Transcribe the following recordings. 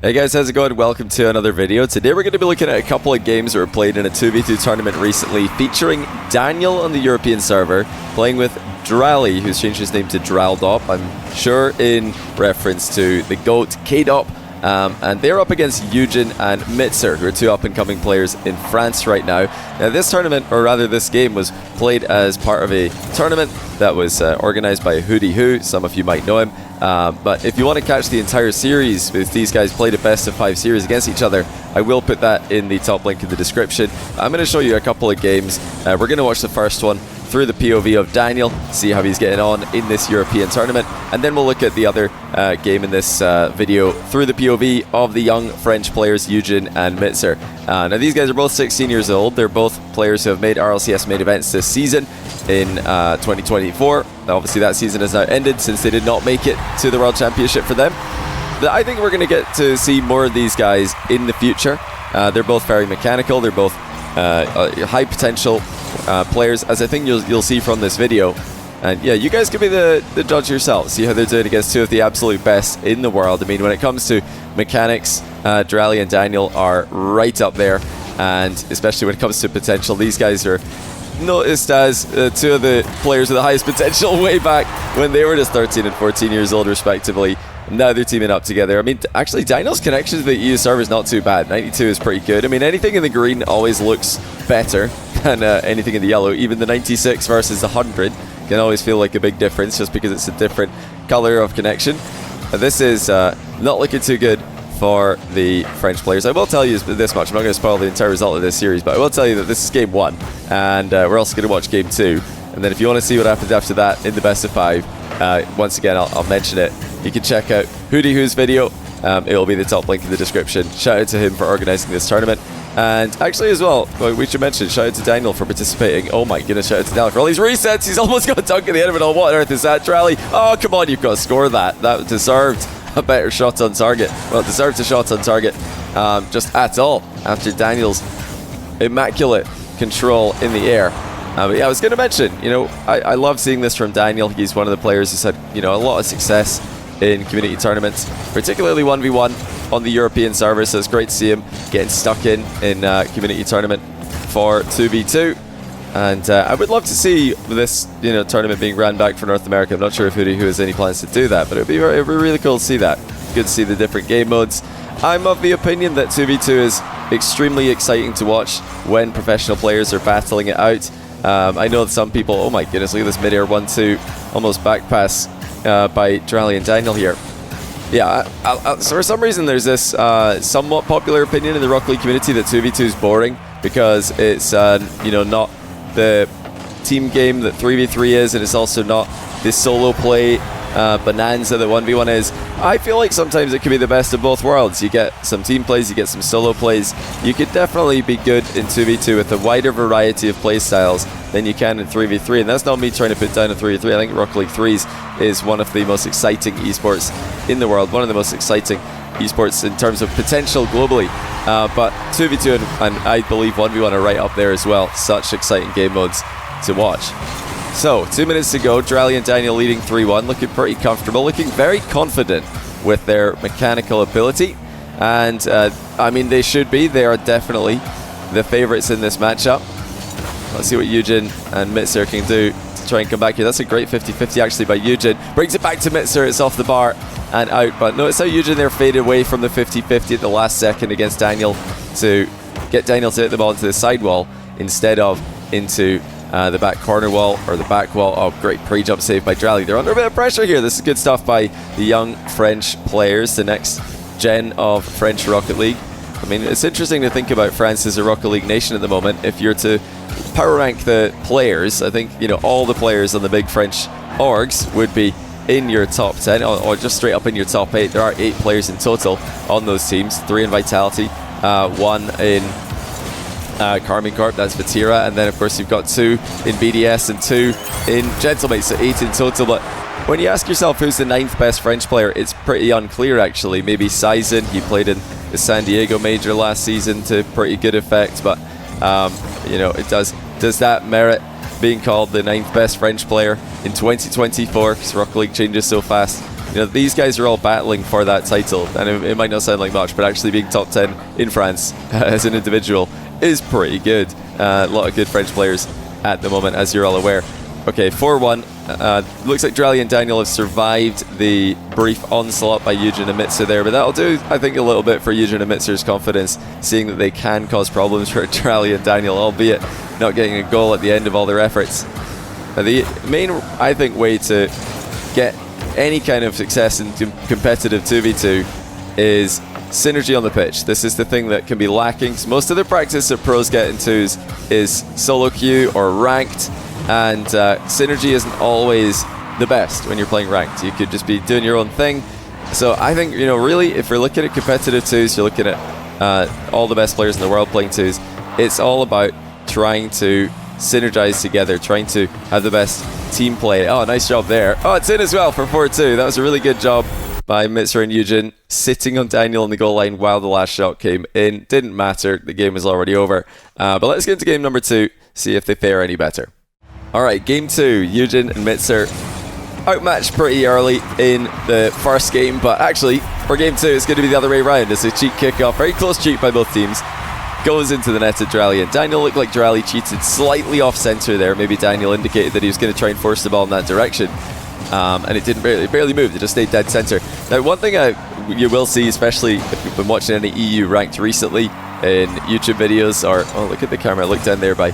Hey guys, how's it going? Welcome to another video. Today we're going to be looking at a couple of games that were played in a 2v2 tournament recently, featuring Daniel on the European server, playing with Dralii, who's changed his name to Draldop, I'm sure in reference to the GOAT, K-Dop. And they're up against Eugen and Mitzer, who are two up-and-coming players in France right now. Now this tournament, or rather this game, was played as part of a tournament that was organized by Hoodie Who. Some of you might know him. But if you want to catch the entire series with these guys played a best of 5 series against each other, I will put that in the top link in the description. I'm going to show you a couple of games. We're going to watch the first one through the POV of Daniel, see how he's getting on in this European tournament, and then we'll look at the other game in this video through the POV of the young French players Eugen and Mitzer. Now these guys are both 16 years old. They're both players who have made RLCS main events this season in 2024. Now, obviously that season has now ended since they did not make it to the World Championship for them. I think we're going to get to see more of these guys in the future. They're both very mechanical. They're both high potential players, as I think you'll see from this video. And yeah, you guys can be the judge yourself. See how they're doing against two of the absolute best in the world. I mean, when it comes to mechanics, Dralii and Daniel are right up there. And especially when it comes to potential, these guys are noticed as two of the players with the highest potential way back when they were just 13 and 14 years old respectively. Now they're teaming up together. I mean, actually, Daniel's connection to the EU server is not too bad. 92 is pretty good. I mean, anything in the green always looks better than anything in the yellow. Even the 96 versus the 100 can always feel like a big difference just because it's a different color of connection. This is not looking too good for the French players. I will tell you this much. I'm not going to spoil the entire result of this series, but I will tell you that this is game 1, and we're also going to watch game 2. And then if you want to see what happens after that in the best of 5, once again, I'll mention it. You can check out Hoodie Who's video. It will be the top link in the description. Shout out to him for organizing this tournament. And actually as well, we should mention, shout out to Daniel for participating. Oh my goodness, shout out to Daniel for all these resets. He's almost got a dunk at the end of it all. What on earth is that, Dralii? Oh, come on, you've got to score that. That deserved a better shot on target. Well, it deserved a shot on target just at all after Daniel's immaculate control in the air. But yeah, I was going to mention, you know, I love seeing this from Daniel. He's one of the players who's had, you know, a lot of success in community tournaments, particularly 1v1 on the European server, so it's great to see him getting stuck in community tournament for 2v2. And I would love to see this, you know, tournament being ran back for North America. I'm not sure if Hoodie Who has any plans to do that, but it'd be really cool to see that. It's good to see the different game modes. I'm of the opinion that 2v2 is extremely exciting to watch when professional players are battling it out. I know that some people, oh my goodness, look at this mid-air 1-2, almost back pass by Dralii and Daniel here. Yeah, so for some reason there's this somewhat popular opinion in the Rocket League community that 2v2 is boring because it's, you know, not the team game that 3v3 is, and it's also not this solo play bonanza that 1v1 is. I feel like sometimes it can be the best of both worlds. You get some team plays, you get some solo plays. You could definitely be good in 2v2 with a wider variety of play styles than you can in 3v3, and that's not me trying to put down a 3v3. I think Rocket League 3s is one of the most exciting esports in the world, one of the most exciting esports in terms of potential globally. But 2v2 and I believe 1v1 are right up there as well. Such exciting game modes to watch. So, 2 minutes to go. Dralii and Daniel leading 3-1, looking pretty comfortable, looking very confident with their mechanical ability. And, I mean, they should be. They are definitely the favorites in this matchup. Let's see what Eugen and Mitzer can do to try and come back here. That's a great 50-50 actually by Eugen. Brings it back to Mitzer. It's off the bar and out. But notice how Eugen there faded away from the 50-50 at the last second against Daniel to get Daniel to hit the ball into the sidewall instead of into the back corner wall or the back wall. Oh, great pre-jump save by Dralii. They're under a bit of pressure here. This is good stuff by the young French players, the next gen of French Rocket League. I mean, it's interesting to think about France as a Rocket League nation at the moment. If you're to power rank the players, I think, you know, all the players on the big French orgs would be in your top 10 or just straight up in your top 8. There are 8 players in total on those teams, 3 in Vitality, 1 in Carmine Corp, that's Vatira, and then of course you've got 2 in BDS and 2 in Gentlemate, so 8 in total. But when you ask yourself who's the 9th best French player, it's pretty unclear actually. Maybe Sizen, he played in the San Diego Major last season to pretty good effect, but you know, it does that merit being called the 9th best French player in 2024, because Rocket League changes so fast? You know, these guys are all battling for that title, and it might not sound like much, but actually being top 10 in France as an individual is pretty good. A lot of good French players at the moment, as you're all aware. Okay, 4-1. Looks like Dralii and Daniel have survived the brief onslaught by Eugen and Mitzer there, but that'll do, I think, a little bit for Eugen and Mitzer's confidence, seeing that they can cause problems for Dralii and Daniel, albeit not getting a goal at the end of all their efforts. The main, I think, way to get any kind of success in competitive 2v2 is synergy on the pitch. This is the thing that can be lacking. So most of the practice that pros get into is solo queue or ranked, and synergy isn't always the best when you're playing ranked. You could just be doing your own thing. So I think, you know, really, if you're looking at competitive 2s, you're looking at all the best players in the world playing 2s, it's all about trying to synergize together, trying to have the best team play. Oh, nice job there. Oh, it's in as well for 4-2. That was a really good job by Mitzer and Eugen, sitting on Daniel on the goal line while the last shot came in. Didn't matter, the game was already over. But let's get into game number 2, see if they fare any better. Alright, game 2, Eugen and Mitzer outmatched pretty early in the first game, but actually, for game 2, it's going to be the other way around. It's a cheat kickoff, very close cheat by both teams. Goes into the net of Dralii, and Daniel looked like Dralii cheated slightly off centre there. Maybe Daniel indicated that he was going to try and force the ball in that direction. And it didn't barely moved, it just stayed dead centre. Now, one thing you will see, especially if you've been watching any EU ranked recently in YouTube videos, or, oh, look at the camera, look down there by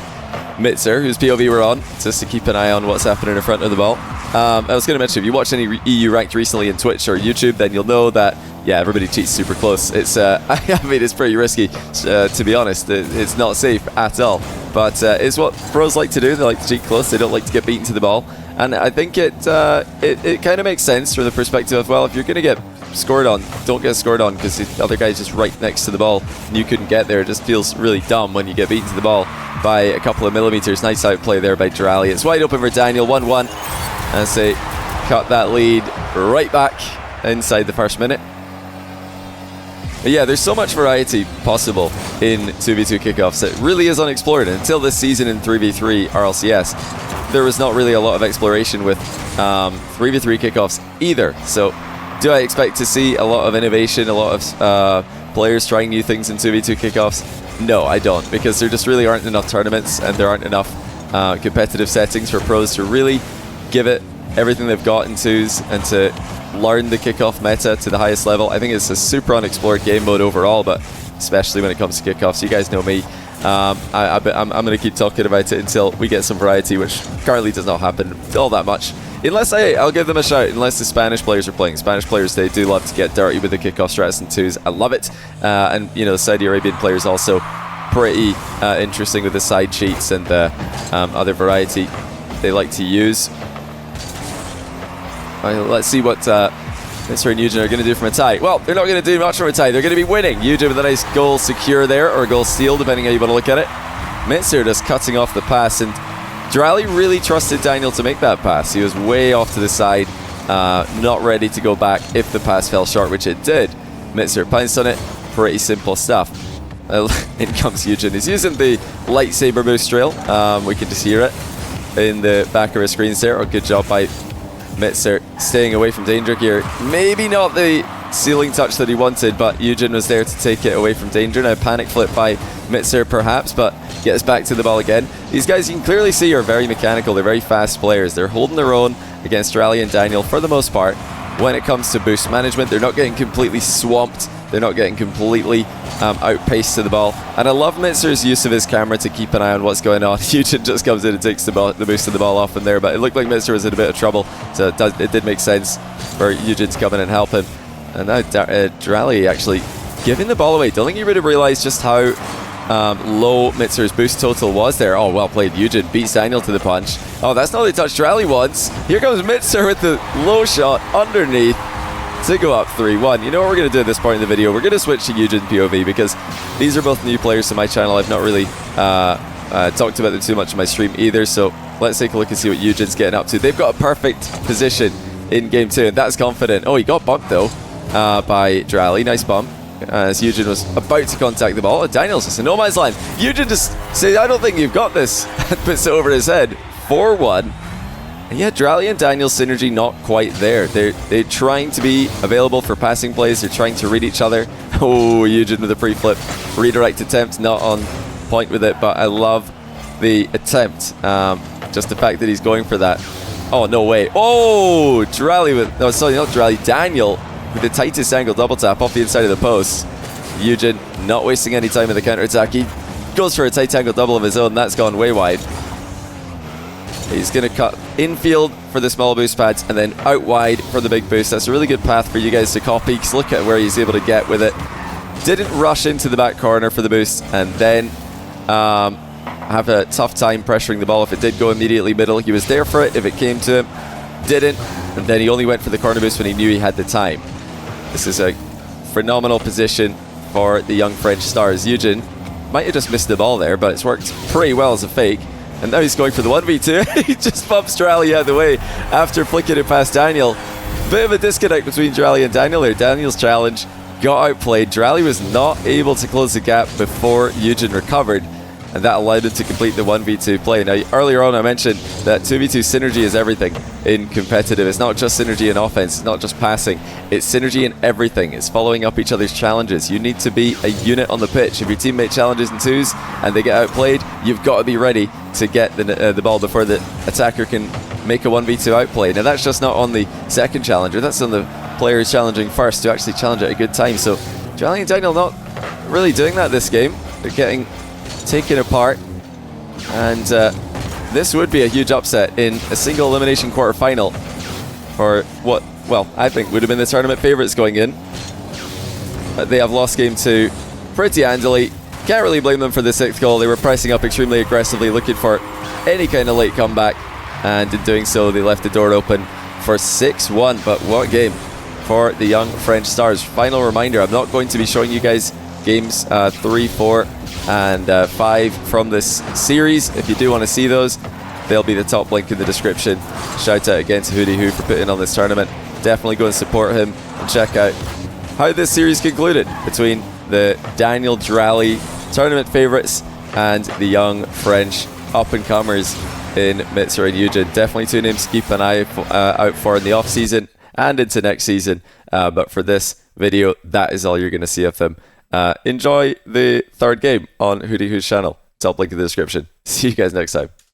Mitzer, whose POV we're on, just to keep an eye on what's happening in front of the ball. I was going to mention, if you watch any EU ranked recently in Twitch or YouTube, then you'll know that, yeah, everybody cheats super close. It's, I mean, it's pretty risky, to be honest. It's not safe at all. But it's what pros like to do. They like to cheat close. They don't like to get beaten to the ball. And I think it kind of makes sense from the perspective of, well, if you're going to get scored on, don't get scored on because the other guy's just right next to the ball and you couldn't get there. It just feels really dumb when you get beaten to the ball by a couple of millimeters. Nice outplay there by Dralii. It's wide open for Daniel, 1-1. As they cut that lead right back inside the first minute. But yeah, there's so much variety possible in 2v2 kickoffs that really is unexplored. And until this season in 3v3 RLCS, there was not really a lot of exploration with 3v3 kickoffs either. So do I expect to see a lot of innovation, a lot of players trying new things in 2v2 kickoffs? No, I don't, because there just really aren't enough tournaments and there aren't enough competitive settings for pros to really give it everything they've got in 2s and to learn the kickoff meta to the highest level. I think it's a super unexplored game mode overall, but especially when it comes to kickoffs. You guys know me. I'm going to keep talking about it until we get some variety, which currently does not happen all that much. Unless I'll give them a shout, unless the Spanish players are playing. Spanish players, they do love to get dirty with the kickoff strats and 2s. I love it. And, you know, the Saudi Arabian players also mitzer interesting with the side cheats and the other variety they like to use. Let's see what Mitzer and Eugen are going to do from a tie. Well, they're not going to do much from a tie. They're going to be winning. Eugen with a nice goal secure there, or goal steal, depending how you want to look at it. Mitzer just cutting off the pass, and Dralii really trusted Daniel to make that pass. He was way off to the side, not ready to go back if the pass fell short, which it did. Mitzer pounced on it. Pretty simple stuff. In comes Eugen. He's using the lightsaber boost drill. We can just hear it in the back of our screens there. Oh, good job by Mitzer staying away from danger here. Maybe not the ceiling touch that he wanted, but Eugen was there to take it away from danger. Now panic flip by Mitzer perhaps, but gets back to the ball again. These guys, you can clearly see, are very mechanical. They're very fast players. They're holding their own against Dralii and Daniel for the most part. When it comes to boost management, they're not getting completely swamped. They're not getting completely outpaced to the ball. And I love Mitzer's use of his camera to keep an eye on what's going on. Eugen just comes in and takes the boost of the ball off in there, but it looked like Mitzer was in a bit of trouble, so it did make sense for Eugen to come in and help him. And now Dralii actually giving the ball away. Don't think you would have realized just how low Mitzer's boost total was there. Oh, well played. Eugen beats Daniel to the punch. Oh, that's not the touch Dralii wants. Here comes Mitzer with the low shot underneath to go up 3-1. You know what we're going to do at this point in the video? We're going to switch to Eugen POV because these are both new players to my channel. I've not really talked about them too much in my stream either, so let's take a look and see what Eugen's getting up to. They've got a perfect position in game 2, and that's confident. Oh, he got bumped though by Dralii. Nice bump as Eugen was about to contact the ball. Oh, Daniel's just in no man's land. Eugen just says, I don't think you've got this, and puts it over his head. 4-1. And yeah, Dralii and Daniel's synergy not quite there. They're trying to be available for passing plays. They're trying to read each other. Oh, Eugen with a pre-flip. Redirect attempt, not on point with it, but I love the attempt. Just the fact that he's going for that. Oh, no way. Oh, Dralii with... No, sorry, not Dralii. Daniel with the tightest angle double tap off the inside of the post. Eugen not wasting any time in the counter-attack. He goes for a tight angle double of his own. That's gone way wide. He's going to cut infield for the small boost pads and then out wide for the big boost. That's a really good path for you guys to copy. Just look at where he's able to get with it. Didn't rush into the back corner for the boost and then have a tough time pressuring the ball if it did go immediately middle. He was there for it if it came to him. Didn't. And then he only went for the corner boost when he knew he had the time. This is a phenomenal position for the young French stars. Eugen might have just missed the ball there, but it's worked pretty well as a fake. And now he's going for the 1v2. He just bumps Dralii out of the way after flicking it past Daniel. Bit of a disconnect between Dralii and Daniel here. Daniel's challenge got outplayed. Dralii was not able to close the gap before Eugen recovered, and that allowed him to complete the 1v2 play. Now, earlier on I mentioned that 2v2 synergy is everything in competitive. It's not just synergy in offense, it's not just passing, it's synergy in everything. It's following up each other's challenges. You need to be a unit on the pitch. If your teammate challenges in twos and they get outplayed, you've got to be ready to get the ball before the attacker can make a 1v2 outplay. Now, that's just not on the second challenger, that's on the player who's challenging first to actually challenge at a good time. So, Dralii and Daniel not really doing that this game. They're getting taken apart, and this would be a huge upset in a single elimination quarterfinal for what, well, I think would have been the tournament favourites going in. But they have lost game 2 pretty handily. Can't really blame them for the 6th goal. They were pricing up extremely aggressively, looking for any kind of late comeback, and in doing so they left the door open for 6-1. But what game for the young French stars. Final reminder, I'm not going to be showing you guys games 3, 4 and 5 from this series. If you do want to see those, they'll be the top link in the description. Shout out again to Hoodie Who for putting on this tournament. Definitely go and support him and check out how this series concluded between the Daniel Dralii tournament favourites and the young French up-and-comers in Mitsur and Eugen. Definitely two names to keep an eye out for in the off-season and into next season. But for this video, that is all you're going to see of them. Enjoy the third game on Hoodie Who's channel. Top link in the description. See you guys next time.